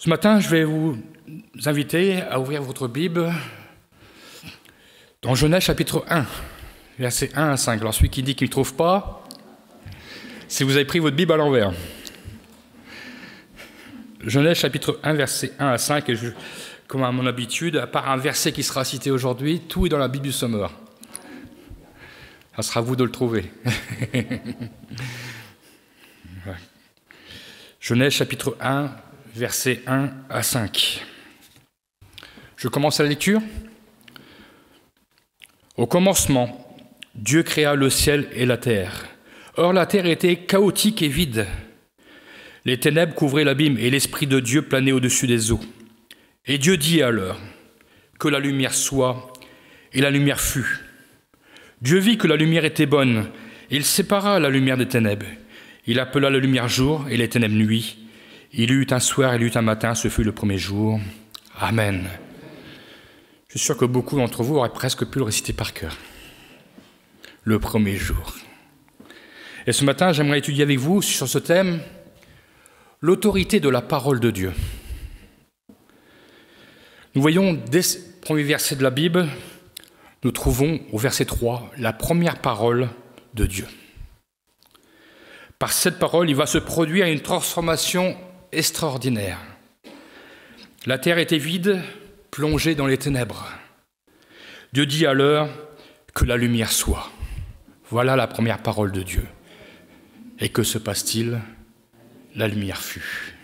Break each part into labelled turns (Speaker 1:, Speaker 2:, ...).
Speaker 1: Ce matin, je vais vous inviter à ouvrir votre Bible dans Genèse chapitre 1, versets 1 à 5. Alors celui qui dit qu'il ne trouve pas, c'est que vous avez pris votre Bible à l'envers. Genèse chapitre 1, versets 1 à 5, et comme à mon habitude, à part un verset qui sera cité aujourd'hui, tout est dans la Bible du Sommeur. Ça sera à vous de le trouver. Ouais. Genèse chapitre 1, versets 1 à 5. Je commence la lecture. Au commencement, Dieu créa le ciel et la terre. Or, la terre était chaotique et vide. Les ténèbres couvraient l'abîme et l'Esprit de Dieu planait au-dessus des eaux. Et Dieu dit alors que la lumière soit, et la lumière fut. Dieu vit que la lumière était bonne, et il sépara la lumière des ténèbres. Il appela la lumière jour et les ténèbres nuit. Il y eut un soir et il y eut un matin, ce fut le premier jour. Amen. Je suis sûr que beaucoup d'entre vous auraient presque pu le réciter par cœur. Le premier jour. Et ce matin, j'aimerais étudier avec vous sur ce thème, l'autorité de la parole de Dieu. Nous voyons dès ce premier verset de la Bible, nous trouvons au verset 3 la première parole de Dieu. Par cette parole, il va se produire une transformation extraordinaire. La terre était vide, plongée dans les ténèbres. Dieu dit alors que la lumière soit. Voilà la première parole de Dieu. Et que se passe-t-il? La lumière fut.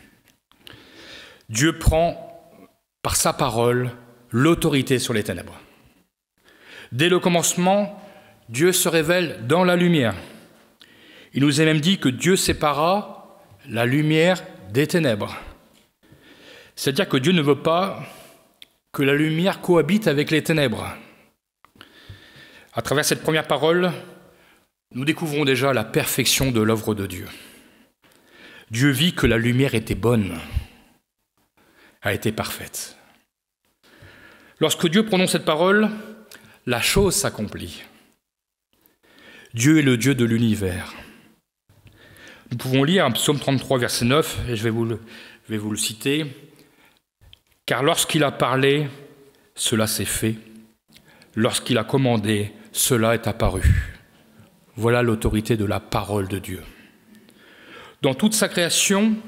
Speaker 1: Dieu prend, par sa parole, l'autorité sur les ténèbres. Dès le commencement, Dieu se révèle dans la lumière. Il nous est même dit que Dieu sépara la lumière des ténèbres. C'est-à-dire que Dieu ne veut pas que la lumière cohabite avec les ténèbres. À travers cette première parole, nous découvrons déjà la perfection de l'œuvre de Dieu. Dieu vit que la lumière était bonne, a été parfaite. Lorsque Dieu prononce cette parole, la chose s'accomplit. Dieu est le Dieu de l'univers. Nous pouvons lire un psaume 33, verset 9, et je vais vous le citer. « Car lorsqu'il a parlé, cela s'est fait. Lorsqu'il a commandé, cela est apparu. » Voilà l'autorité de la parole de Dieu. Dans toute sa création,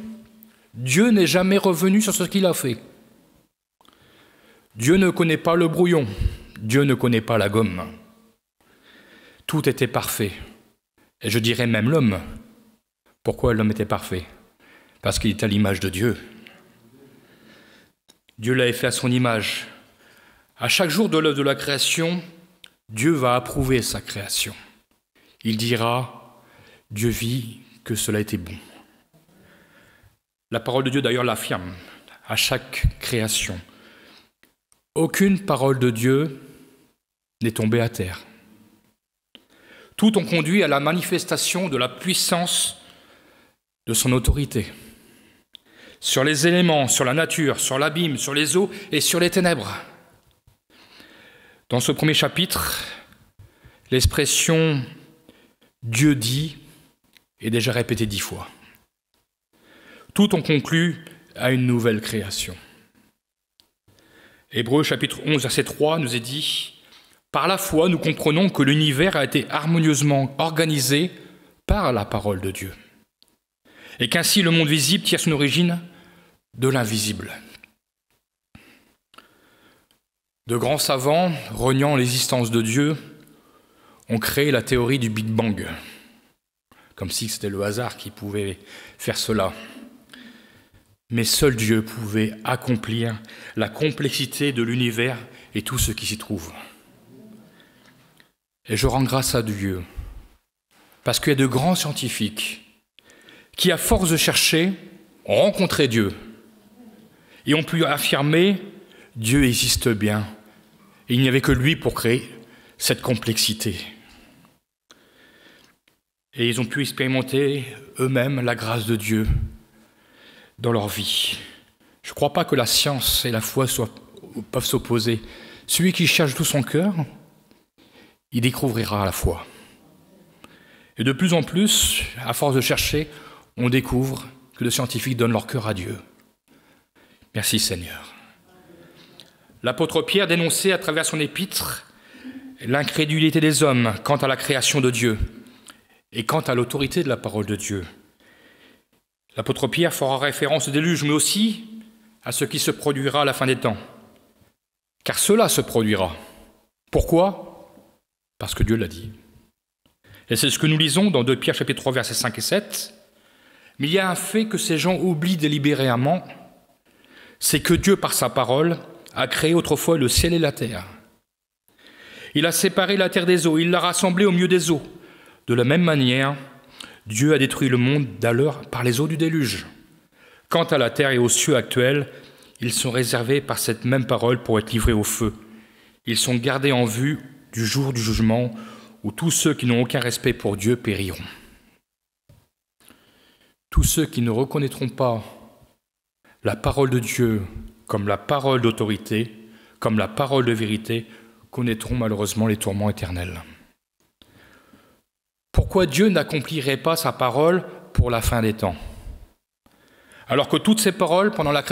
Speaker 1: Dieu n'est jamais revenu sur ce qu'il a fait. Dieu ne connaît pas le brouillon. Dieu ne connaît pas la gomme. Tout était parfait. Et je dirais même l'homme. Pourquoi l'homme était parfait? Parce qu'il est à l'image de Dieu. Dieu l'avait fait à son image. À chaque jour de l'œuvre de la création, Dieu va approuver sa création. Il dira, Dieu vit que cela était bon. La parole de Dieu d'ailleurs l'affirme à chaque création. Aucune parole de Dieu n'est tombée à terre. Tout ont conduit à la manifestation de la puissance de son autorité. Sur les éléments, sur la nature, sur l'abîme, sur les eaux et sur les ténèbres. Dans ce premier chapitre, l'expression « Dieu dit » est déjà répétée 10 fois. Tout ont conclu à une nouvelle création. Hébreux chapitre 11, verset 3 nous est dit « Par la foi, nous comprenons que l'univers a été harmonieusement organisé par la parole de Dieu, et qu'ainsi le monde visible tire son origine de l'invisible. » De grands savants, reniant l'existence de Dieu, ont créé la théorie du Big Bang, comme si c'était le hasard qui pouvait faire cela. Mais seul Dieu pouvait accomplir la complexité de l'univers et tout ce qui s'y trouve. Et je rends grâce à Dieu, parce qu'il y a de grands scientifiques qui, à force de chercher, ont rencontré Dieu et ont pu affirmer « Dieu existe bien ». Et il n'y avait que lui pour créer cette complexité. Et ils ont pu expérimenter eux-mêmes la grâce de Dieu dans leur vie. Je ne crois pas que la science et la foi peuvent s'opposer. Celui qui cherche tout son cœur, il découvrira la foi. Et de plus en plus, à force de chercher, on découvre que les scientifiques donnent leur cœur à Dieu. Merci Seigneur. L'apôtre Pierre dénonçait à travers son épître l'incrédulité des hommes quant à la création de Dieu et quant à l'autorité de la parole de Dieu. L'apôtre Pierre fera référence au déluge, mais aussi à ce qui se produira à la fin des temps. Car cela se produira. Pourquoi ? Parce que Dieu l'a dit. Et c'est ce que nous lisons dans 2 Pierre chapitre 3, versets 5 et 7. Mais il y a un fait que ces gens oublient délibérément, c'est que Dieu, par sa parole, a créé autrefois le ciel et la terre. Il a séparé la terre des eaux, il l'a rassemblée au milieu des eaux. De la même manière, Dieu a détruit le monde d'alors par les eaux du déluge. Quant à la terre et aux cieux actuels, ils sont réservés par cette même parole pour être livrés au feu. Ils sont gardés en vue du jour du jugement où tous ceux qui n'ont aucun respect pour Dieu périront. Tous ceux qui ne reconnaîtront pas la parole de Dieu comme la parole d'autorité, comme la parole de vérité, connaîtront malheureusement les tourments éternels. Pourquoi Dieu n'accomplirait pas sa parole pour la fin des temps ? Alors que toutes ces paroles pendant la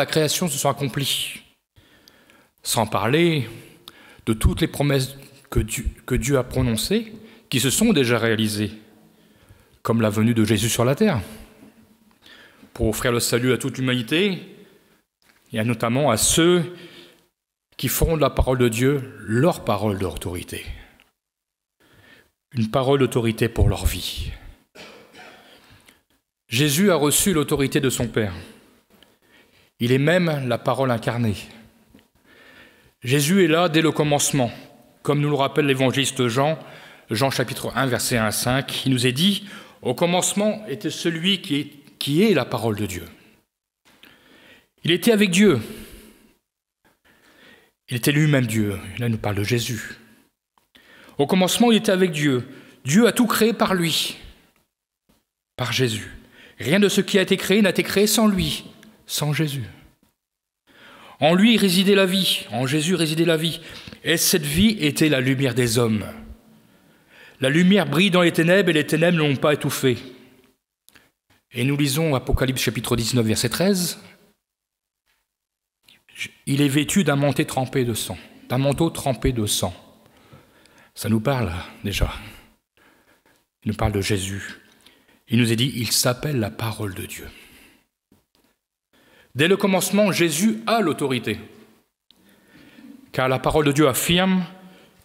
Speaker 1: création se sont accomplies. Sans parler de toutes les promesses que Dieu a prononcées, qui se sont déjà réalisées, comme la venue de Jésus sur la terre, pour offrir le salut à toute l'humanité, et notamment à ceux qui feront de la parole de Dieu leur parole d'autorité. Une parole d'autorité pour leur vie. Jésus a reçu l'autorité de son Père. Il est même la parole incarnée. Jésus est là dès le commencement, comme nous le rappelle l'évangéliste Jean, Jean chapitre 1, versets 1 à 5. Il nous est dit, au commencement était celui qui est la parole de Dieu. Il était avec Dieu. Il était lui-même Dieu. Là, il nous parle de Jésus. Au commencement, il était avec Dieu. Dieu a tout créé par lui, par Jésus. Rien de ce qui a été créé n'a été créé sans lui, sans Jésus. En lui résidait la vie, en Jésus résidait la vie. Et cette vie était la lumière des hommes. La lumière brille dans les ténèbres et les ténèbres ne l'ont pas étouffée. Et nous lisons Apocalypse chapitre 19, verset 13. Il est vêtu d'un manteau trempé de sang. D'un manteau trempé de sang. Ça nous parle déjà. Il nous parle de Jésus. Il nous est dit, il s'appelle la parole de Dieu. Dès le commencement, Jésus a l'autorité. Car la parole de Dieu affirme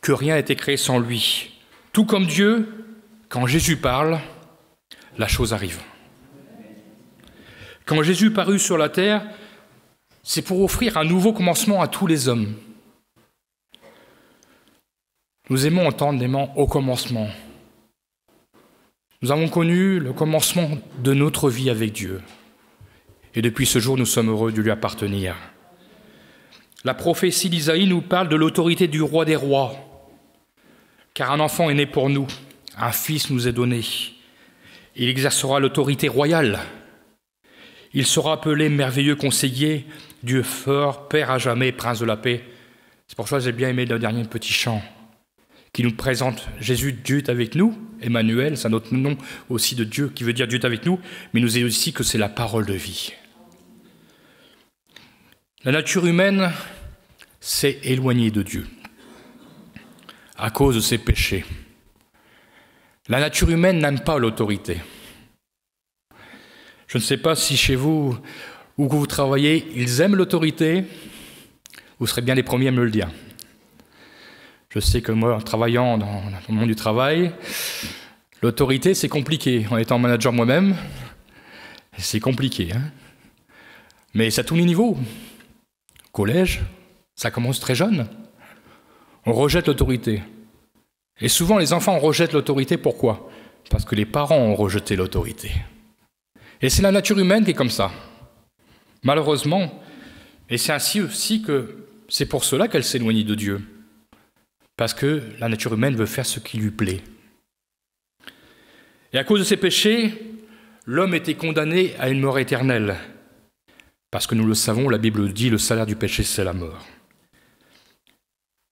Speaker 1: que rien n'a été créé sans lui. Tout comme Dieu, quand Jésus parle, la chose arrive. Quand Jésus parut sur la terre, c'est pour offrir un nouveau commencement à tous les hommes. Nous aimons entendre les mots « au commencement ». Nous avons connu le commencement de notre vie avec Dieu. Et depuis ce jour, nous sommes heureux de lui appartenir. La prophétie d'Isaïe nous parle de l'autorité du roi des rois. Car un enfant est né pour nous, un fils nous est donné. Il exercera l'autorité royale. Il sera appelé merveilleux conseiller, Dieu fort, Père à jamais, Prince de la paix. C'est pour ça que j'ai bien aimé le dernier petit chant qui nous présente Jésus, Dieu est avec nous. Emmanuel, c'est un autre nom aussi de Dieu qui veut dire Dieu est avec nous, mais nous est aussi que c'est la parole de vie. La nature humaine s'est éloignée de Dieu à cause de ses péchés. La nature humaine n'aime pas l'autorité. Je ne sais pas si chez vous, où vous travaillez, ils aiment l'autorité. Vous serez bien les premiers à me le dire. Je sais que moi, en travaillant dans le monde du travail, l'autorité, c'est compliqué. En étant manager moi-même, c'est compliqué. Mais c'est à tous les niveaux. Collège, ça commence très jeune. On rejette l'autorité. Et souvent, les enfants rejettent l'autorité. Pourquoi ? Parce que les parents ont rejeté l'autorité. Et c'est la nature humaine qui est comme ça. Malheureusement, et c'est ainsi aussi que c'est pour cela qu'elle s'éloigne de Dieu. Parce que la nature humaine veut faire ce qui lui plaît. Et à cause de ses péchés, l'homme était condamné à une mort éternelle. Parce que nous le savons, la Bible dit, le salaire du péché, c'est la mort.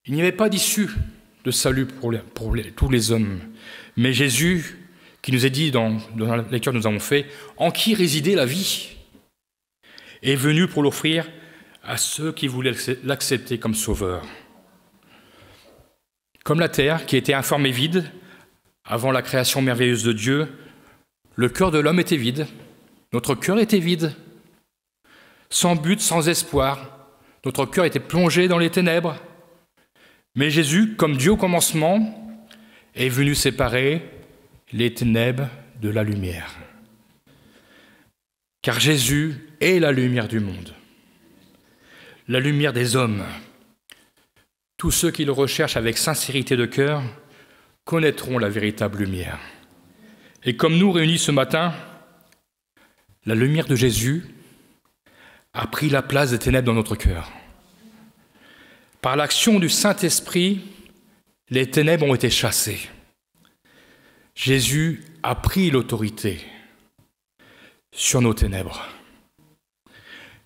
Speaker 1: Il n'y avait pas d'issue de salut pour tous les hommes. Mais Jésus, qui nous est dit dans la lecture que nous avons faite, en qui résidait la vie ? est venu pour l'offrir à ceux qui voulaient l'accepter comme sauveur. Comme la terre qui était informe et vide, avant la création merveilleuse de Dieu, le cœur de l'homme était vide, notre cœur était vide, sans but, sans espoir, notre cœur était plongé dans les ténèbres. Mais Jésus, comme Dieu au commencement, est venu séparer les ténèbres de la lumière. Car Jésus est la lumière du monde, la lumière des hommes. Tous ceux qui le recherchent avec sincérité de cœur connaîtront la véritable lumière. Et comme nous réunis ce matin, la lumière de Jésus a pris la place des ténèbres dans notre cœur. Par l'action du Saint-Esprit, les ténèbres ont été chassées. Jésus a pris l'autorité sur nos ténèbres.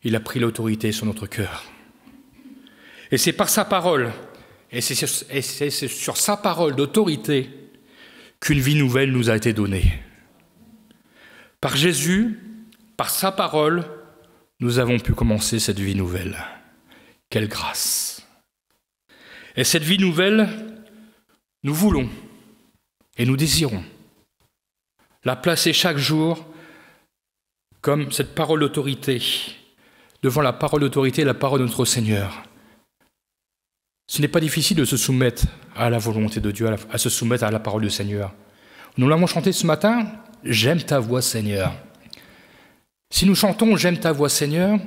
Speaker 1: Il a pris l'autorité sur notre cœur. Et c'est par sa parole, et c'est sur sa parole d'autorité qu'une vie nouvelle nous a été donnée. Par Jésus, par sa parole, nous avons pu commencer cette vie nouvelle. Quelle grâce! Et cette vie nouvelle, nous voulons et nous désirons la placer chaque jour comme cette parole d'autorité, devant la parole d'autorité et la parole de notre Seigneur. Ce n'est pas difficile de se soumettre à la volonté de Dieu, à se soumettre à la parole du Seigneur. Nous l'avons chanté ce matin, « J'aime ta voix, Seigneur ». Si nous chantons « J'aime ta voix, Seigneur »,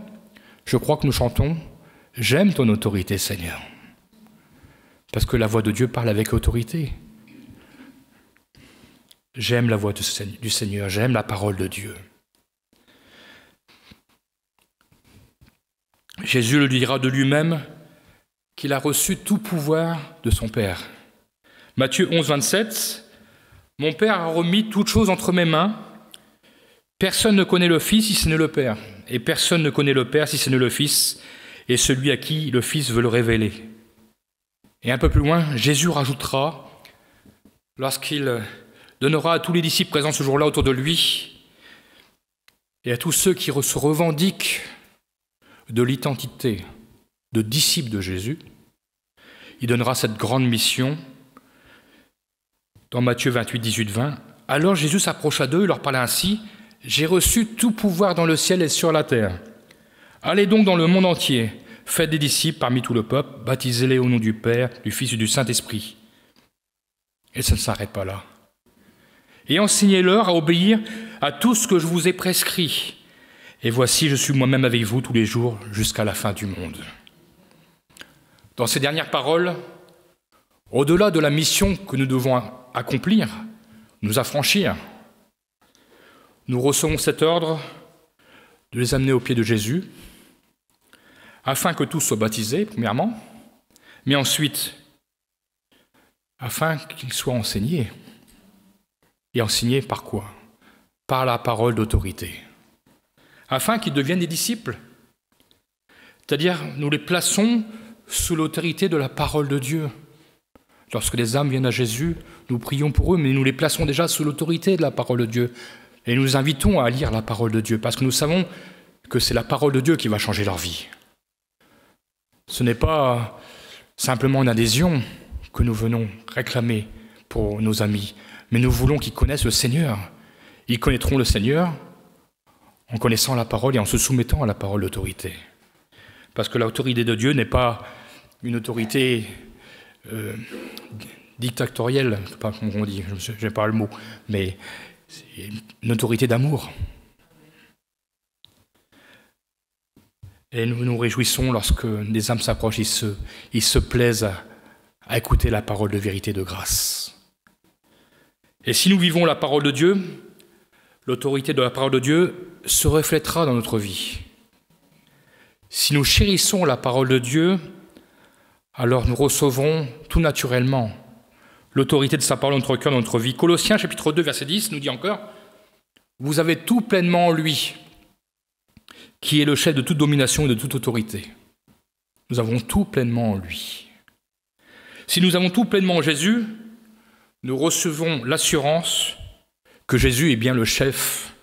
Speaker 1: je crois que nous chantons « J'aime ton autorité, Seigneur ». Parce que la voix de Dieu parle avec autorité. J'aime la voix du Seigneur, j'aime la parole de Dieu. Jésus le dira de lui-même qu'il a reçu tout pouvoir de son Père. Matthieu 11, 27, « Mon Père a remis toutes choses entre mes mains. Personne ne connaît le Fils si ce n'est le Père, et personne ne connaît le Père si ce n'est le Fils, et celui à qui le Fils veut le révéler. » Et un peu plus loin, Jésus rajoutera, lorsqu'il donnera à tous les disciples présents ce jour-là autour de lui, et à tous ceux qui se revendiquent de l'identité de disciples de Jésus, il donnera cette grande mission dans Matthieu 28, 18, 20. Alors Jésus s'approcha d'eux et leur parla ainsi, « J'ai reçu tout pouvoir dans le ciel et sur la terre. Allez donc dans le monde entier, faites des disciples parmi tout le peuple, baptisez-les au nom du Père, du Fils et du Saint-Esprit. » Et ça ne s'arrête pas là. « Et enseignez-leur à obéir à tout ce que je vous ai prescrit. Et voici, je suis moi-même avec vous tous les jours jusqu'à la fin du monde. » Dans ces dernières paroles, au-delà de la mission que nous devons accomplir, nous affranchir, nous recevons cet ordre de les amener aux pieds de Jésus, afin que tous soient baptisés, premièrement, mais ensuite, afin qu'ils soient enseignés. Et enseignés par quoi? Par la parole d'autorité. Afin qu'ils deviennent des disciples. C'est-à-dire, nous les plaçons sous l'autorité de la parole de Dieu. Lorsque les âmes viennent à Jésus, nous prions pour eux, mais nous les plaçons déjà sous l'autorité de la parole de Dieu. Et nous les invitons à lire la parole de Dieu, parce que nous savons que c'est la parole de Dieu qui va changer leur vie. Ce n'est pas simplement une adhésion que nous venons réclamer pour nos amis, mais nous voulons qu'ils connaissent le Seigneur. Ils connaîtront le Seigneur en connaissant la parole et en se soumettant à la parole d'autorité. Parce que l'autorité de Dieu n'est pas une autorité dictatorielle, je ne sais pas comment on dit, je n'ai pas le mot, mais c'est une autorité d'amour. Et nous nous réjouissons lorsque des âmes s'approchent, ils se plaisent à écouter la parole de vérité de grâce. Et si nous vivons la parole de Dieu, l'autorité de la parole de Dieu se reflètera dans notre vie. Si nous chérissons la parole de Dieu, alors nous recevrons tout naturellement l'autorité de sa parole dans notre cœur, dans notre vie. Colossiens chapitre 2, verset 10 nous dit encore « Vous avez tout pleinement en lui, qui est le chef de toute domination et de toute autorité. » Nous avons tout pleinement en lui. Si nous avons tout pleinement en Jésus, nous recevons l'assurance que Jésus est bien le chef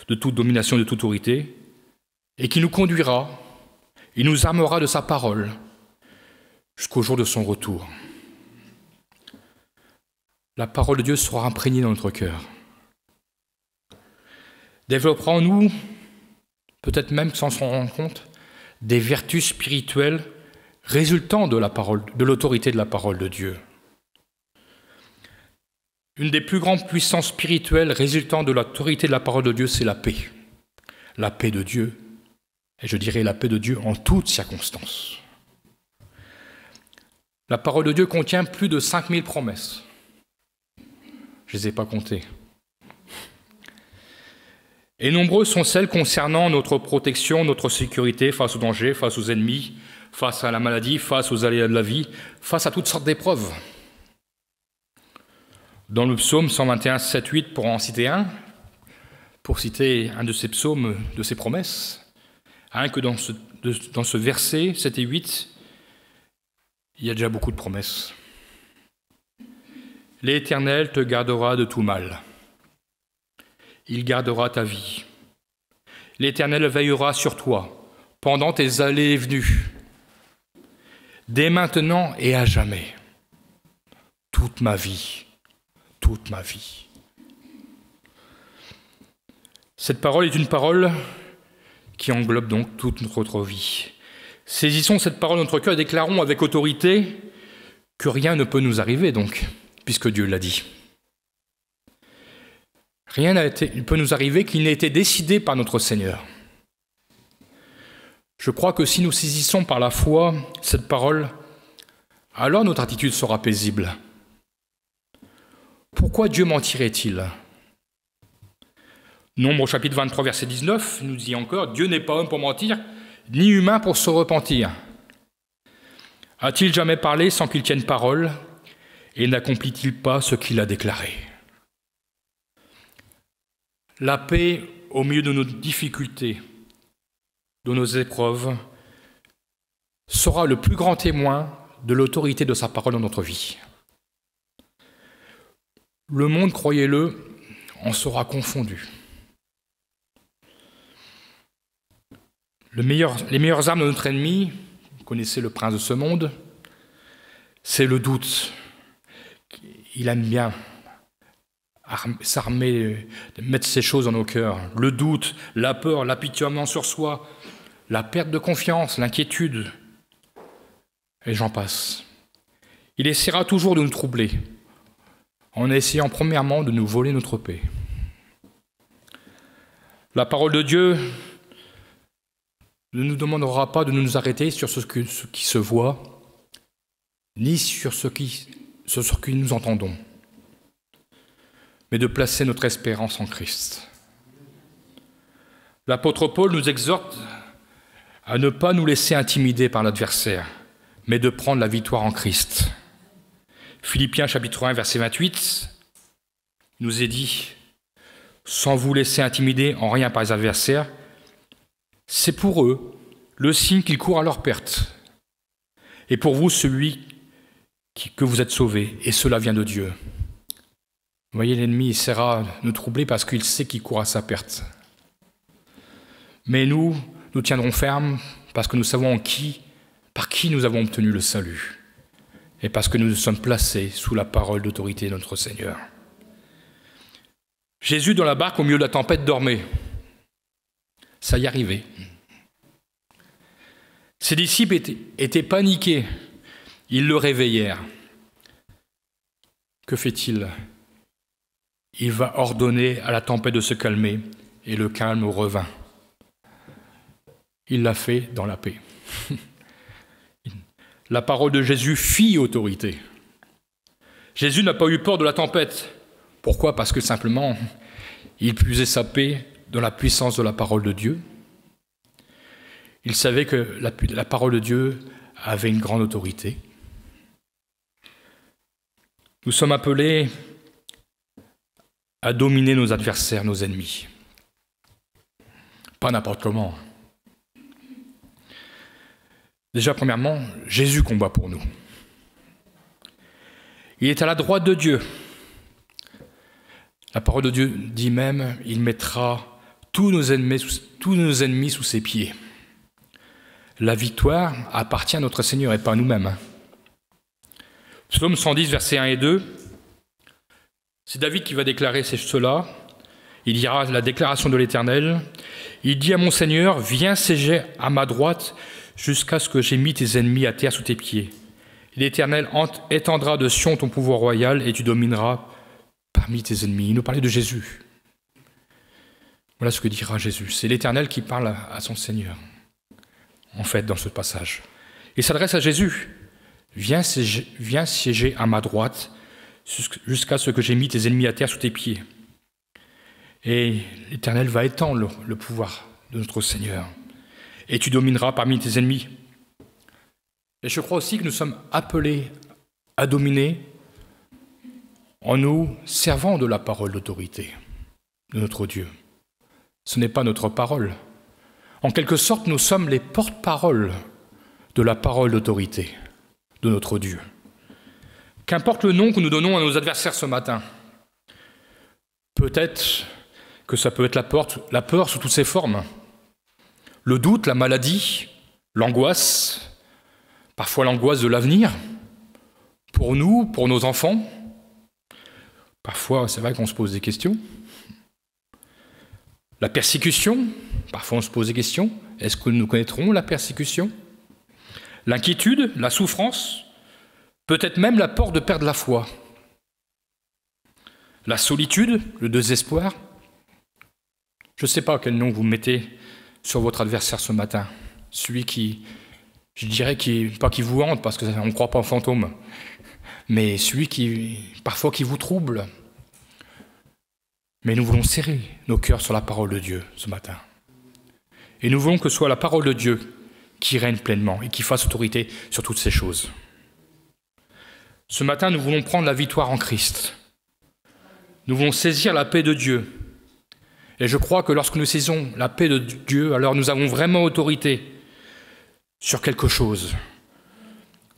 Speaker 1: de toute domination et de toute autorité, et qui nous conduira, il nous armera de sa parole jusqu'au jour de son retour. La parole de Dieu sera imprégnée dans notre cœur. Développera en nous, peut-être même sans s'en rendre compte, des vertus spirituelles résultant de l'autorité de la parole de Dieu. Une des plus grandes puissances spirituelles résultant de l'autorité de la parole de Dieu, c'est la paix. La paix de Dieu, et je dirais la paix de Dieu en toutes circonstances. La parole de Dieu contient plus de 5000 promesses. Je ne les ai pas comptées. Et nombreuses sont celles concernant notre protection, notre sécurité face aux dangers, face aux ennemis, face à la maladie, face aux aléas de la vie, face à toutes sortes d'épreuves. Dans le psaume 121, 7, 8, pour en citer un, pour citer un de ces psaumes, de ces promesses, rien que dans ce verset 7 et 8, il y a déjà beaucoup de promesses. L'Éternel te gardera de tout mal. Il gardera ta vie. L'Éternel veillera sur toi pendant tes allées et venues, dès maintenant et à jamais. Toute ma vie. Toute ma vie. Cette parole est une parole qui englobe donc toute notre vie. Saisissons cette parole dans notre cœur et déclarons avec autorité que rien ne peut nous arriver donc, puisque Dieu l'a dit. Rien ne peut nous arriver qui n'ait été décidé par notre Seigneur. Je crois que si nous saisissons par la foi cette parole, alors notre attitude sera paisible. Pourquoi Dieu mentirait-il ? Nombre au chapitre 23, verset 19, nous dit encore « Dieu n'est pas homme pour mentir, ni humain pour se repentir. A-t-il jamais parlé sans qu'il tienne parole, et n'accomplit-il pas ce qu'il a déclaré ?» La paix au milieu de nos difficultés, de nos épreuves, sera le plus grand témoin de l'autorité de sa parole dans notre vie. Le monde, croyez-le, en sera confondu. Les meilleures armes de notre ennemi, vous connaissez le prince de ce monde, c'est le doute. Il aime bien s'armer, mettre ces choses dans nos cœurs. Le doute, la peur, l'apitoiement sur soi, la perte de confiance, l'inquiétude, et j'en passe. Il essaiera toujours de nous troubler, en essayant premièrement de nous voler notre paix. La parole de Dieu ne nous demandera pas de nous arrêter sur ce qui se voit, ni sur ce que nous entendons, mais de placer notre espérance en Christ. L'apôtre Paul nous exhorte à ne pas nous laisser intimider par l'adversaire, mais de prendre la victoire en Christ. Philippiens chapitre 1, verset 28, nous est dit « Sans vous laisser intimider en rien par les adversaires, c'est pour eux le signe qu'ils courent à leur perte, et pour vous celui que vous êtes sauvés, et cela vient de Dieu. » Vous voyez, l'ennemi essaiera de nous troubler parce qu'il sait qu'il court à sa perte. Mais nous tiendrons ferme parce que nous savons par qui nous avons obtenu le salut, et parce que nous nous sommes placés sous la parole d'autorité de notre Seigneur. Jésus, dans la barque, au milieu de la tempête, dormait. Ça y arrivait. Ses disciples étaient paniqués. Ils le réveillèrent. Que fait-il ? Il va ordonner à la tempête de se calmer, et le calme revint. Il l'a fait dans la paix. La parole de Jésus fit autorité. Jésus n'a pas eu peur de la tempête. Pourquoi ? Parce que simplement, il puisait sa paix dans la puissance de la parole de Dieu. Il savait que la parole de Dieu avait une grande autorité. Nous sommes appelés à dominer nos adversaires, nos ennemis. Pas n'importe comment. Déjà, premièrement, Jésus combat pour nous. Il est à la droite de Dieu. La parole de Dieu dit même, il mettra tous nos ennemis sous ses pieds. La victoire appartient à notre Seigneur et pas à nous-mêmes. Psaume 110, versets 1 et 2. C'est David qui va déclarer cela. Il dira la déclaration de l'Éternel. Il dit à mon Seigneur, viens siéger à ma droite jusqu'à ce que j'ai mis tes ennemis à terre sous tes pieds. L'Éternel étendra de Sion ton pouvoir royal et tu domineras parmi tes ennemis. Il nous parlait de Jésus. Voilà ce que dira Jésus. C'est l'Éternel qui parle à son Seigneur, en fait, dans ce passage. Il s'adresse à Jésus. Viens siéger à ma droite jusqu'à ce que j'ai mis tes ennemis à terre sous tes pieds. Et l'Éternel va étendre le pouvoir de notre Seigneur. Et tu domineras parmi tes ennemis. Et je crois aussi que nous sommes appelés à dominer en nous servant de la parole d'autorité de notre Dieu. Ce n'est pas notre parole. En quelque sorte, nous sommes les porte-paroles de la parole d'autorité de notre Dieu. Qu'importe le nom que nous donnons à nos adversaires ce matin, peut-être que ça peut être la peur sous toutes ses formes, le doute, la maladie, l'angoisse, parfois l'angoisse de l'avenir, pour nous, pour nos enfants. Parfois, c'est vrai qu'on se pose des questions. La persécution, parfois on se pose des questions. Est-ce que nous connaîtrons la persécution ? L'inquiétude, la souffrance, peut-être même la peur de perdre la foi. La solitude, le désespoir. Je ne sais pas quel nom vous mettez sur votre adversaire ce matin. Celui qui, je dirais, pas qui vous hante, parce qu'on ne croit pas aux fantômes, mais celui parfois qui vous trouble. Mais nous voulons serrer nos cœurs sur la parole de Dieu ce matin. Et nous voulons que ce soit la parole de Dieu qui règne pleinement et qui fasse autorité sur toutes ces choses. Ce matin, nous voulons prendre la victoire en Christ. Nous voulons saisir la paix de Dieu. Et je crois que lorsque nous saisissons la paix de Dieu, alors nous avons vraiment autorité sur quelque chose.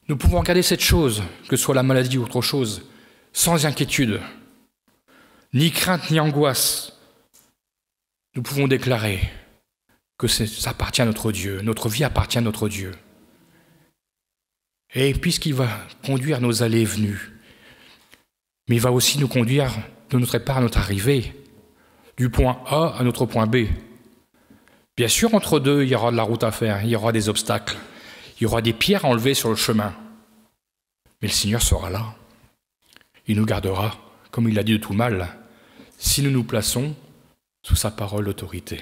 Speaker 1: Nous pouvons regarder cette chose, que ce soit la maladie ou autre chose, sans inquiétude, ni crainte ni angoisse. Nous pouvons déclarer que ça appartient à notre Dieu, notre vie appartient à notre Dieu. Et puisqu'il va conduire nos allées et venues, mais il va aussi nous conduire de notre départ à notre arrivée, du point A à notre point B. Bien sûr, entre deux, il y aura de la route à faire, il y aura des obstacles, il y aura des pierres à enlever sur le chemin. Mais le Seigneur sera là. Il nous gardera, comme il l'a dit de tout mal, si nous nous plaçons sous sa parole d'autorité.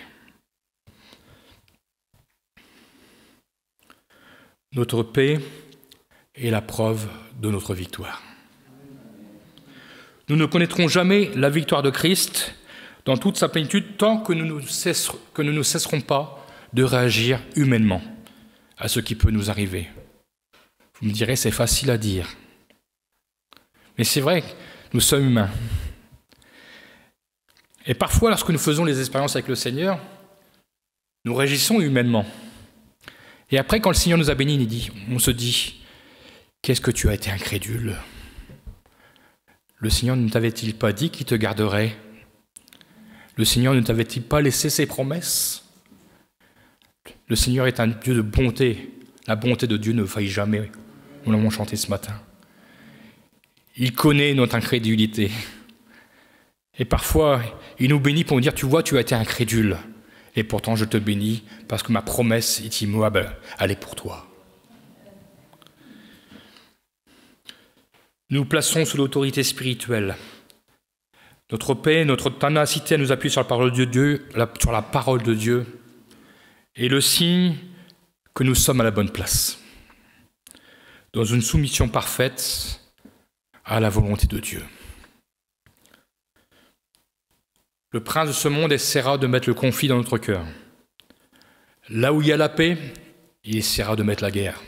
Speaker 1: Notre paix est la preuve de notre victoire. Nous ne connaîtrons jamais la victoire de Christ dans toute sa plénitude tant que nous ne cesserons pas de réagir humainement à ce qui peut nous arriver. Vous me direz, c'est facile à dire. Mais c'est vrai, nous sommes humains. Et parfois, lorsque nous faisons les expériences avec le Seigneur, nous réagissons humainement. Et après, quand le Seigneur nous a bénis, on se dit, qu'est-ce que tu as été incrédule ? Le Seigneur ne t'avait-il pas dit qu'il te garderait ? Le Seigneur ne t'avait-il pas laissé ses promesses ? Le Seigneur est un Dieu de bonté. La bonté de Dieu ne faillit jamais. Nous l'avons chanté ce matin. Il connaît notre incrédulité. Et parfois, il nous bénit pour nous dire, tu vois, tu as été incrédule. Et pourtant, je te bénis parce que ma promesse est immuable. Elle est pour toi. Nous plaçons sous l'autorité spirituelle. Notre paix, notre ténacité à nous appuyer sur la parole de Dieu, sur la parole de Dieu, est le signe que nous sommes à la bonne place, dans une soumission parfaite à la volonté de Dieu. Le prince de ce monde essaiera de mettre le conflit dans notre cœur. Là où il y a la paix, il essaiera de mettre la guerre.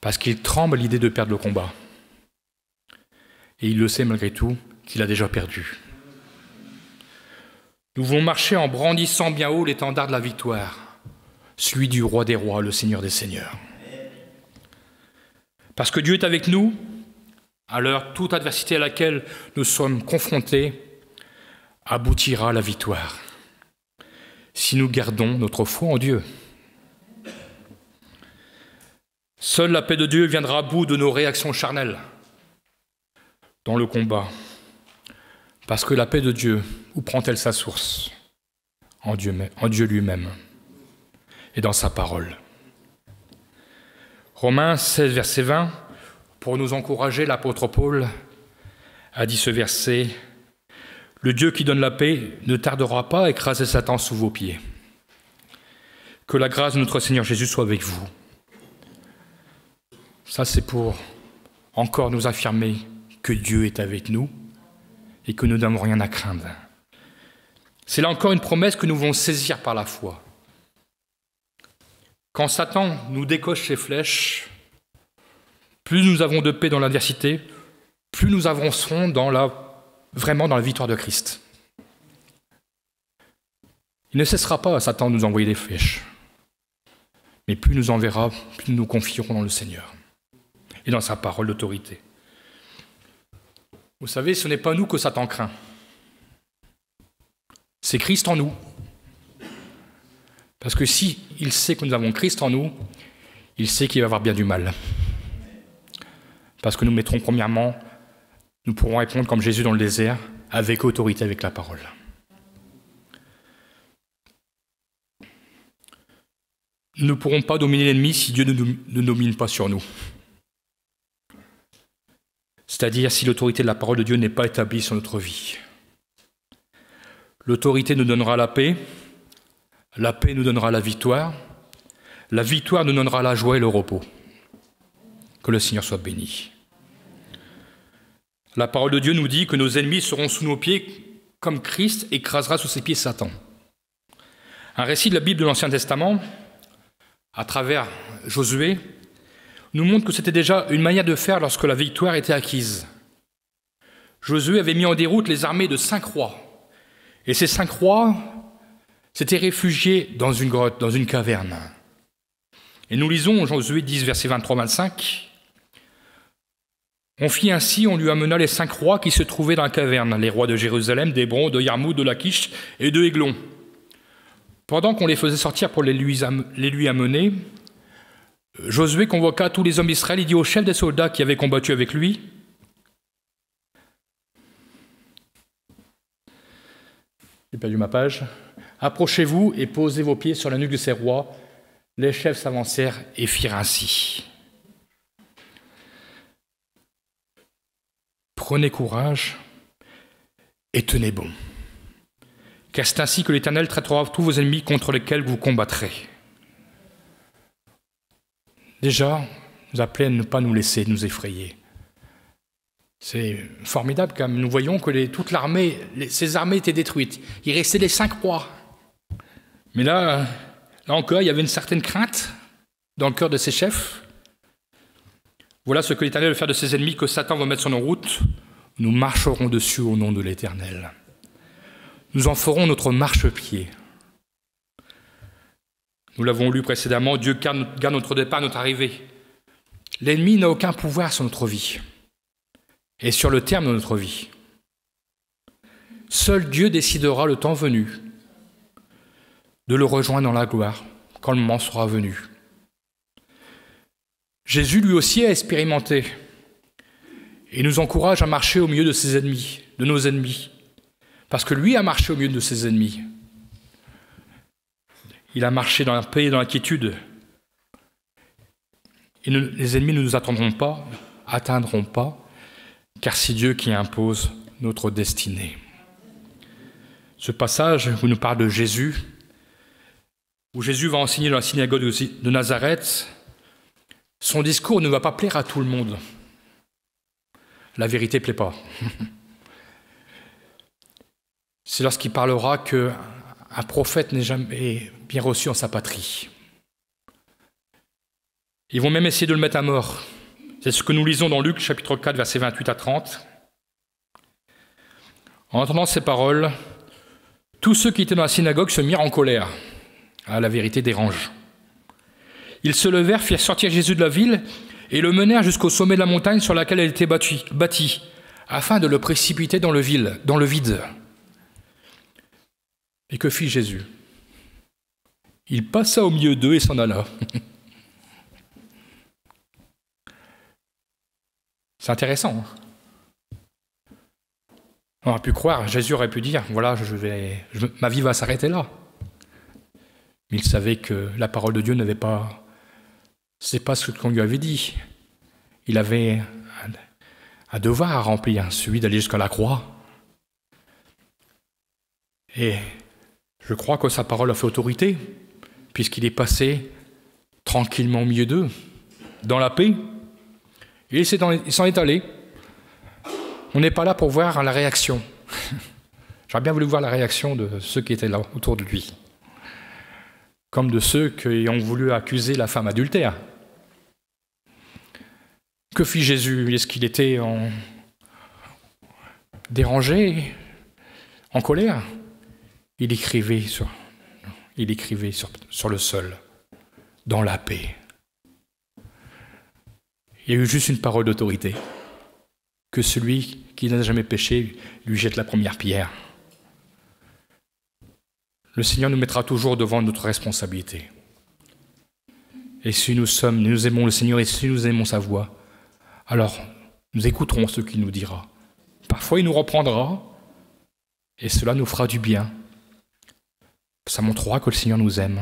Speaker 1: Parce qu'il tremble à l'idée de perdre le combat. Et il le sait malgré tout qu'il a déjà perdu. Nous voulons marcher en brandissant bien haut l'étendard de la victoire, celui du roi des rois, le Seigneur des seigneurs. Parce que Dieu est avec nous, alors toute adversité à laquelle nous sommes confrontés, aboutira à la victoire, si nous gardons notre foi en Dieu. Seule la paix de Dieu viendra à bout de nos réactions charnelles dans le combat. Parce que la paix de Dieu, où prend-elle sa source? En Dieu lui-même et dans sa parole. Romains 16, verset 20, pour nous encourager, l'apôtre Paul a dit ce verset: « Le Dieu qui donne la paix ne tardera pas à écraser Satan sous vos pieds. Que la grâce de notre Seigneur Jésus soit avec vous. » Ça, c'est pour encore nous affirmer que Dieu est avec nous et que nous n'avons rien à craindre. C'est là encore une promesse que nous devons saisir par la foi. Quand Satan nous décoche ses flèches, plus nous avons de paix dans l'adversité, plus nous avancerons vraiment dans la victoire de Christ. Il ne cessera pas, Satan, de nous envoyer des flèches. Mais plus nous enverra, plus nous nous confierons dans le Seigneur et dans sa parole d'autorité. Vous savez, ce n'est pas nous que Satan craint. C'est Christ en nous. Parce que si il sait que nous avons Christ en nous, il sait qu'il va avoir bien du mal. Parce que nous mettrons premièrement, nous pourrons répondre comme Jésus dans le désert, avec autorité, avec la parole. Nous ne pourrons pas dominer l'ennemi si Dieu ne domine pas sur nous. C'est-à-dire si l'autorité de la parole de Dieu n'est pas établie sur notre vie. L'autorité nous donnera la paix nous donnera la victoire nous donnera la joie et le repos. Que le Seigneur soit béni. La parole de Dieu nous dit que nos ennemis seront sous nos pieds comme Christ écrasera sous ses pieds Satan. Un récit de la Bible de l'Ancien Testament, à travers Josué, nous montre que c'était déjà une manière de faire lorsque la victoire était acquise. Josué avait mis en déroute les armées de 5 rois. Et ces 5 rois s'étaient réfugiés dans une grotte, dans une caverne. Et nous lisons Josué 10, versets 23-25. On fit ainsi, on lui amena les 5 rois qui se trouvaient dans la caverne, les rois de Jérusalem, d'Hébron, de Yarmout, de Lachish et de Églon. Pendant qu'on les faisait sortir pour les lui amener, Josué convoqua tous les hommes d'Israël, il dit aux chefs des soldats qui avaient combattu avec lui: j'ai perdu ma page. Approchez-vous et posez vos pieds sur la nuque de ces rois. Les chefs s'avancèrent et firent ainsi. Prenez courage et tenez bon, car c'est ainsi que l'Éternel traitera tous vos ennemis contre lesquels vous combattrez. Déjà, nous appelez à ne pas nous laisser nous effrayer. C'est formidable quand même. Nous voyons que toute l'armée, ces armées étaient détruites. Il restait les 5 rois. Mais là encore, il y avait une certaine crainte dans le cœur de ses chefs. Voilà ce que l'Éternel va faire de ses ennemis que Satan va mettre sur nos routes. Nous marcherons dessus au nom de l'Éternel. Nous en ferons notre marchepied. Nous l'avons lu précédemment, Dieu garde notre départ, notre arrivée. L'ennemi n'a aucun pouvoir sur notre vie et sur le terme de notre vie. Seul Dieu décidera le temps venu de le rejoindre dans la gloire, quand le moment sera venu. Jésus lui aussi a expérimenté et nous encourage à marcher au milieu de ses ennemis, de nos ennemis, parce que lui a marché au milieu de ses ennemis. Il a marché dans la paix et dans la quiétude. Et les ennemis ne nous atteindront pas, car c'est Dieu qui impose notre destinée. Ce passage où nous parle de Jésus, où Jésus va enseigner dans la synagogue de Nazareth, son discours ne va pas plaire à tout le monde. La vérité ne plaît pas. C'est lorsqu'il parlera qu'un prophète n'est jamais bien reçu en sa patrie. Ils vont même essayer de le mettre à mort. C'est ce que nous lisons dans Luc, chapitre 4, versets 28 à 30. En entendant ces paroles, tous ceux qui étaient dans la synagogue se mirent en colère. Ah, la vérité dérange. Ils se levèrent, firent sortir Jésus de la ville et le menèrent jusqu'au sommet de la montagne sur laquelle elle était bâtie, afin de le précipiter dans le vide. Et que fit Jésus? Il passa au milieu d'eux et s'en alla. C'est intéressant. On aurait pu croire, Jésus aurait pu dire, voilà, ma vie va s'arrêter là. Mais il savait que la parole de Dieu n'avait pas, c'est pas ce qu'on lui avait dit. Il avait un devoir à remplir, celui d'aller jusqu'à la croix. Et je crois que sa parole a fait autorité, puisqu'il est passé tranquillement au milieu d'eux, dans la paix. Et il s'en est allé. On n'est pas là pour voir la réaction. J'aurais bien voulu voir la réaction de ceux qui étaient là autour de lui. Comme de ceux qui ont voulu accuser la femme adultère. Que fit Jésus? Est-ce qu'il était dérangé, en colère? Il écrivait sur le sol, dans la paix. Il y a eu juste une parole d'autorité. Que celui qui n'a jamais péché lui jette la première pierre. Le Seigneur nous mettra toujours devant notre responsabilité. Et si nous aimons le Seigneur et si nous aimons sa voix, alors nous écouterons ce qu'il nous dira. Parfois il nous reprendra et cela nous fera du bien. Ça montrera que le Seigneur nous aime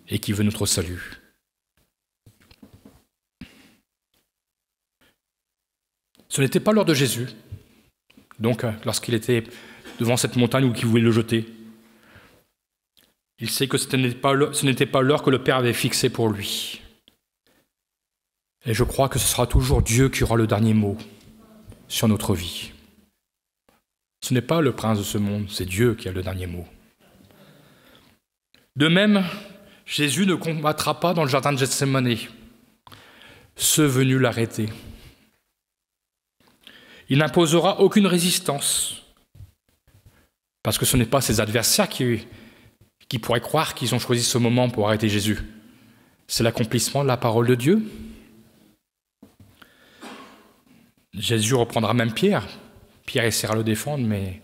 Speaker 1: et qu'il veut notre salut. Ce n'était pas l'heure de Jésus. Donc, lorsqu'il était devant cette montagne où il voulait le jeter, il sait que ce n'était pas l'heure que le Père avait fixée pour lui. Et je crois que ce sera toujours Dieu qui aura le dernier mot sur notre vie. Ce n'est pas le prince de ce monde, c'est Dieu qui a le dernier mot. De même, Jésus ne combattra pas dans le jardin de Gethsémani ceux venus l'arrêter. Il n'imposera aucune résistance, parce que ce n'est pas ses adversaires qui pourraient croire qu'ils ont choisi ce moment pour arrêter Jésus. C'est l'accomplissement de la parole de Dieu. Jésus reprendra même Pierre. Pierre essaiera de le défendre, mais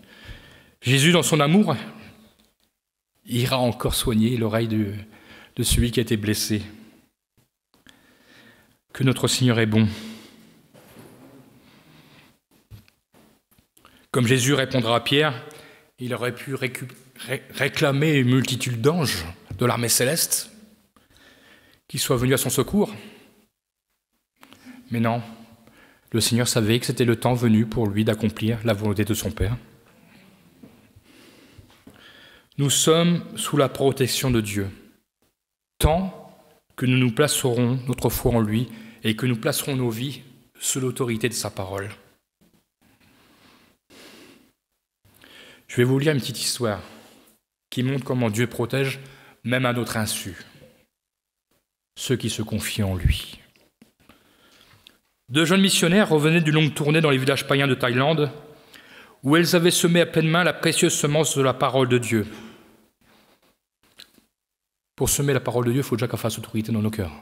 Speaker 1: Jésus, dans son amour, ira encore soigner l'oreille de celui qui a été blessé. Que notre Seigneur est bon. Comme Jésus répondra à Pierre, il aurait pu réclamer une multitude d'anges de l'armée céleste qui soient venus à son secours. Mais non, le Seigneur savait que c'était le temps venu pour lui d'accomplir la volonté de son Père. Nous sommes sous la protection de Dieu, tant que nous nous placerons notre foi en lui et que nous placerons nos vies sous l'autorité de sa parole. Je vais vous lire une petite histoire qui montre comment Dieu protège, même à notre insu, ceux qui se confient en lui. Deux jeunes missionnaires revenaient d'une longue tournée dans les villages païens de Thaïlande, où elles avaient semé à pleine main la précieuse semence de la parole de Dieu. Pour semer la parole de Dieu, il faut déjà qu'elle fasse autorité dans nos cœurs.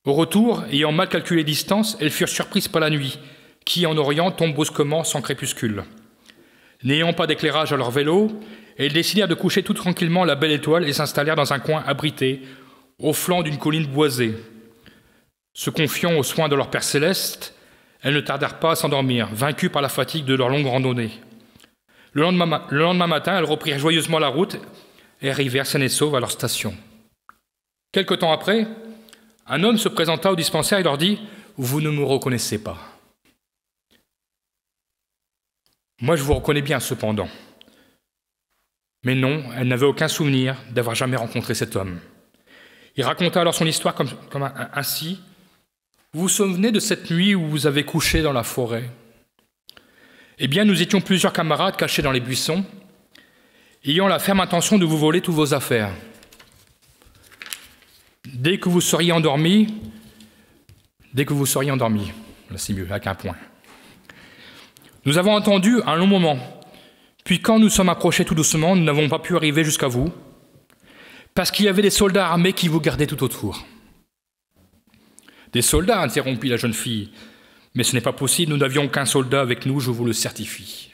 Speaker 1: Au retour, ayant mal calculé les distances, elles furent surprises par la nuit, qui, en Orient, tombe brusquement sans crépuscule. N'ayant pas d'éclairage à leur vélo, elles décidèrent de coucher tout tranquillement la belle étoile et s'installèrent dans un coin abrité, au flanc d'une colline boisée. Se confiant aux soins de leur Père céleste, elles ne tardèrent pas à s'endormir, vaincues par la fatigue de leur longue randonnée. Le lendemain matin, elles reprirent joyeusement la route et arrivèrent saines et sauves à leur station. Quelque temps après, un homme se présenta au dispensaire et leur dit « Vous ne me reconnaissez pas. » Moi, je vous reconnais bien, cependant. Mais non, elle n'avait aucun souvenir d'avoir jamais rencontré cet homme. Il raconta alors son histoire comme ainsi. « Vous vous souvenez de cette nuit où vous avez couché dans la forêt? Eh bien, nous étions plusieurs camarades cachés dans les buissons, ayant la ferme intention de vous voler toutes vos affaires. Dès que vous seriez endormis, là c'est mieux, avec un point. Nous avons attendu un long moment, puis quand nous sommes approchés tout doucement, nous n'avons pas pu arriver jusqu'à vous, parce qu'il y avait des soldats armés qui vous gardaient tout autour. » Des soldats, interrompit la jeune fille, mais ce n'est pas possible, nous n'avions qu'un soldat avec nous, je vous le certifie.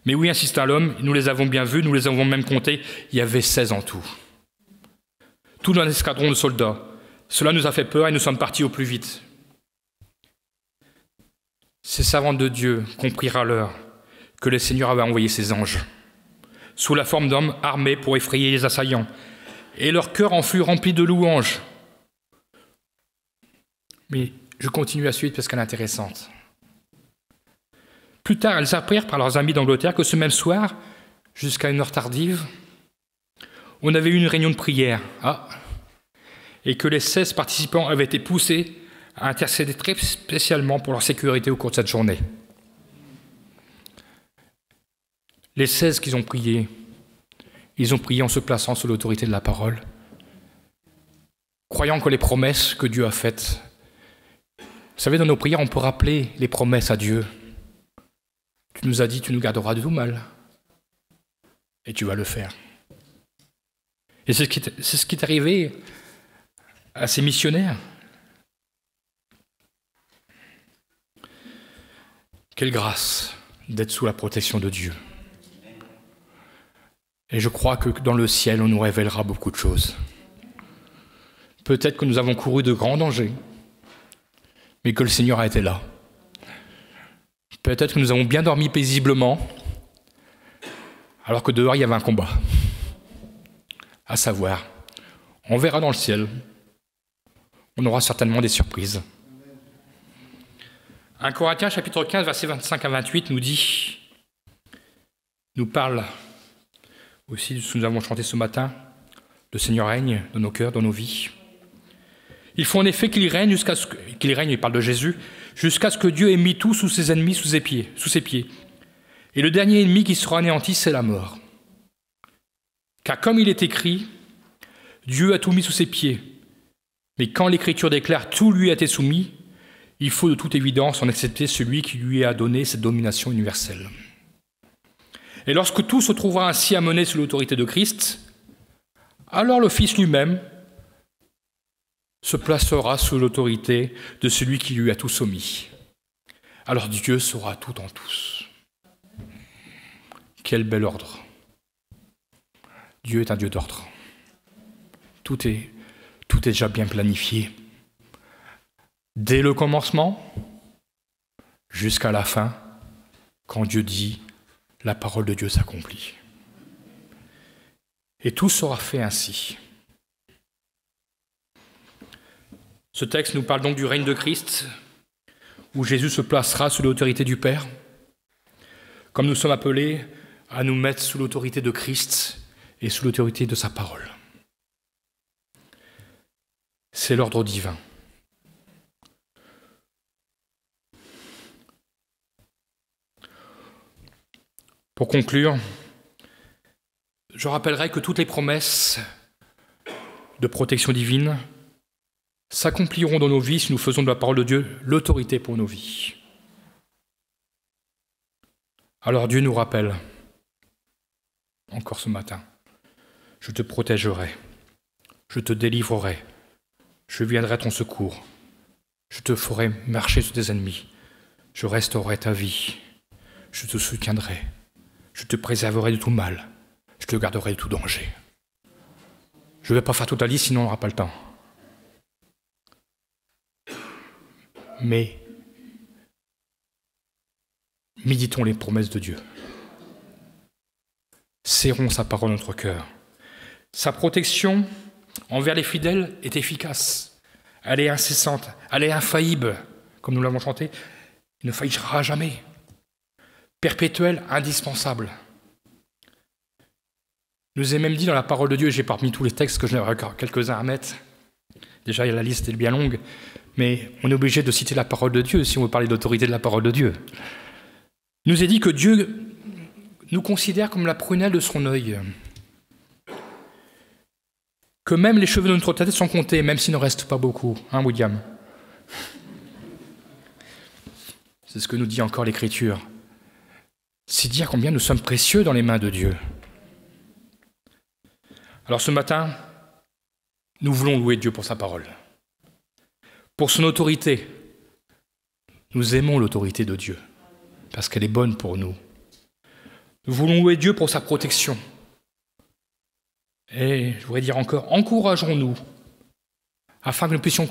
Speaker 1: Mais oui, insista l'homme, nous les avons bien vus, nous les avons même comptés, il y avait 16 en tout. Tout un escadron de soldats. Cela nous a fait peur et nous sommes partis au plus vite. Ces servantes de Dieu comprirent alors que le Seigneur avait envoyé ses anges, sous la forme d'hommes armés pour effrayer les assaillants, et leur cœur en fut rempli de louanges. Mais je continue la suite parce qu'elle est intéressante. Plus tard, elles apprirent par leurs amis d'Angleterre que ce même soir, jusqu'à une heure tardive, on avait eu une réunion de prière, et que les 16 participants avaient été poussés à intercéder très spécialement pour leur sécurité au cours de cette journée. Les 16 qu'ils ont prié, ils ont prié en se plaçant sous l'autorité de la parole, croyant que les promesses que Dieu a faites, vous savez, dans nos prières, on peut rappeler les promesses à Dieu. Tu nous as dit, tu nous garderas de tout mal. Et tu vas le faire. Et c'est ce qui est arrivé à ces missionnaires. Quelle grâce d'être sous la protection de Dieu. Et je crois que dans le ciel, on nous révélera beaucoup de choses. Peut-être que nous avons couru de grands dangers, mais que le Seigneur a été là. Peut-être que nous avons bien dormi paisiblement, alors que dehors, il y avait un combat. À savoir, on verra dans le ciel, on aura certainement des surprises. 1 Corinthiens chapitre 15, versets 25 à 28 nous parle aussi de ce que nous avons chanté ce matin, le Seigneur règne dans nos cœurs, dans nos vies. Il faut en effet qu'il règne il parle de Jésus, jusqu'à ce que Dieu ait mis tout sous ses ennemis, sous ses pieds. Et le dernier ennemi qui sera anéanti, c'est la mort. Car comme il est écrit, Dieu a tout mis sous ses pieds. Mais quand l'Écriture déclare tout lui a été soumis, il faut de toute évidence en accepter celui qui lui a donné cette domination universelle. Et lorsque tout se trouvera ainsi amené sous l'autorité de Christ, alors le Fils lui-même se placera sous l'autorité de celui qui lui a tout soumis. Alors Dieu sera tout en tous. Quel bel ordre. Dieu est un Dieu d'ordre. Tout est déjà bien planifié. Dès le commencement jusqu'à la fin, quand Dieu dit, la parole de Dieu s'accomplit. Et tout sera fait ainsi. Ce texte nous parle donc du règne de Christ, où Jésus se placera sous l'autorité du Père, comme nous sommes appelés à nous mettre sous l'autorité de Christ et sous l'autorité de sa parole. C'est l'ordre divin. Pour conclure, je rappellerai que toutes les promesses de protection divine s'accompliront dans nos vies si nous faisons de la parole de Dieu l'autorité pour nos vies. Alors Dieu nous rappelle, encore ce matin, je te protégerai, je te délivrerai, je viendrai à ton secours, je te ferai marcher sur tes ennemis, je restaurerai ta vie, je te soutiendrai, je te préserverai de tout mal, je te garderai de tout danger. Je ne vais pas faire toute la liste, sinon on n'aura pas le temps. Mais méditons les promesses de Dieu. Serrons sa parole dans notre cœur. Sa protection envers les fidèles est efficace. Elle est incessante, elle est infaillible, comme nous l'avons chanté. Il ne faillira jamais. Perpétuelle, indispensable. Il nous est même dit dans la parole de Dieu, j'ai parmi tous les textes que je n'ai encore quelques-uns à mettre. Déjà, la liste est bien longue, mais on est obligé de citer la parole de Dieu si on veut parler d'autorité de la parole de Dieu. Il nous est dit que Dieu nous considère comme la prunelle de son œil, que même les cheveux de notre tête sont comptés, même s'il ne reste pas beaucoup, hein, William? C'est ce que nous dit encore l'Écriture. C'est dire combien nous sommes précieux dans les mains de Dieu. Alors ce matin, nous voulons louer Dieu pour sa parole, pour son autorité. Nous aimons l'autorité de Dieu, parce qu'elle est bonne pour nous. Nous voulons louer Dieu pour sa protection. Et je voudrais dire encore, encourageons-nous afin que nous puissions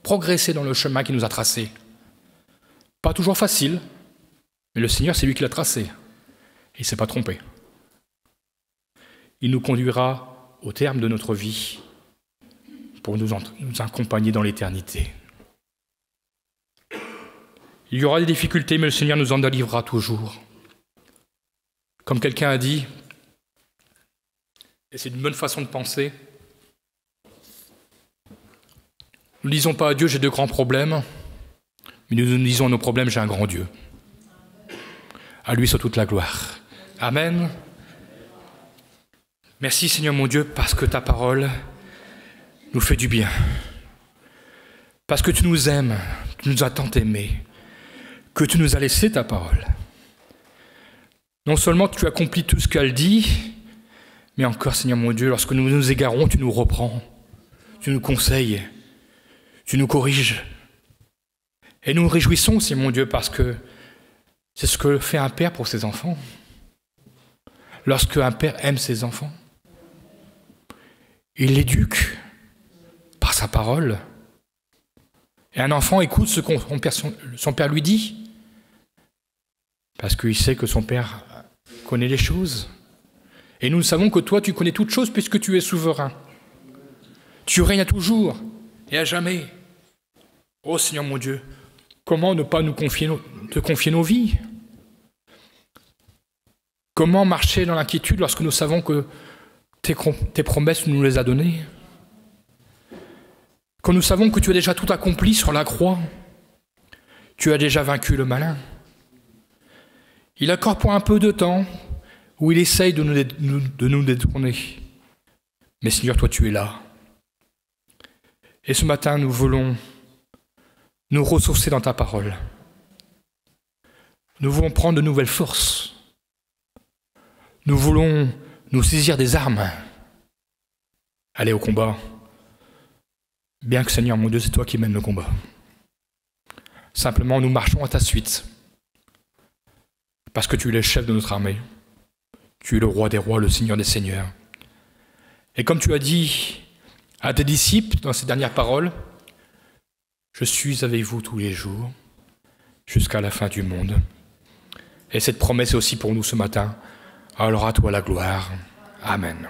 Speaker 1: progresser dans le chemin qu'il nous a tracé. Pas toujours facile, mais le Seigneur, c'est lui qui l'a tracé. Et il ne s'est pas trompé. Il nous conduira au terme de notre vie pour nous accompagner dans l'éternité. Il y aura des difficultés, mais le Seigneur nous en délivrera toujours. Comme quelqu'un a dit, et c'est une bonne façon de penser, nous ne disons pas à Dieu, j'ai de grands problèmes, mais nous disons à nos problèmes, j'ai un grand Dieu. À lui soit toute la gloire. Amen. Merci Seigneur mon Dieu, parce que ta parole nous fait du bien. Parce que tu nous aimes, tu nous as tant aimés, que tu nous as laissé ta parole. Non seulement tu accomplis tout ce qu'elle dit, mais encore Seigneur mon Dieu, lorsque nous nous égarons, tu nous reprends, tu nous conseilles, tu nous corriges. Et nous nous réjouissons, Seigneur mon Dieu, parce que c'est ce que fait un père pour ses enfants. Lorsque un père aime ses enfants, il l'éduque par sa parole. Et un enfant écoute ce que son père lui dit, parce qu'il sait que son père connaît les choses. Et nous savons que toi, tu connais toutes choses puisque tu es souverain. Tu règnes à toujours et à jamais. Ô Seigneur mon Dieu, comment ne pas te confier nos vies? Comment marcher dans l'inquiétude lorsque nous savons que tes promesses, tu nous les as données? Quand nous savons que tu as déjà tout accompli sur la croix, tu as déjà vaincu le malin. Il accorde pour un peu de temps où il essaye de nous détourner. Mais Seigneur, toi tu es là. Et ce matin, nous voulons nous ressourcer dans ta parole. Nous voulons prendre de nouvelles forces. Nous voulons nous saisir des armes. Aller au combat. Bien que Seigneur, mon Dieu, c'est toi qui mènes le combat. Simplement, nous marchons à ta suite. Parce que tu es le chef de notre armée. Tu es le roi des rois, le Seigneur des seigneurs. Et comme tu as dit à tes disciples dans ces dernières paroles, je suis avec vous tous les jours, jusqu'à la fin du monde. Et cette promesse est aussi pour nous ce matin. Alors à toi la gloire. Amen.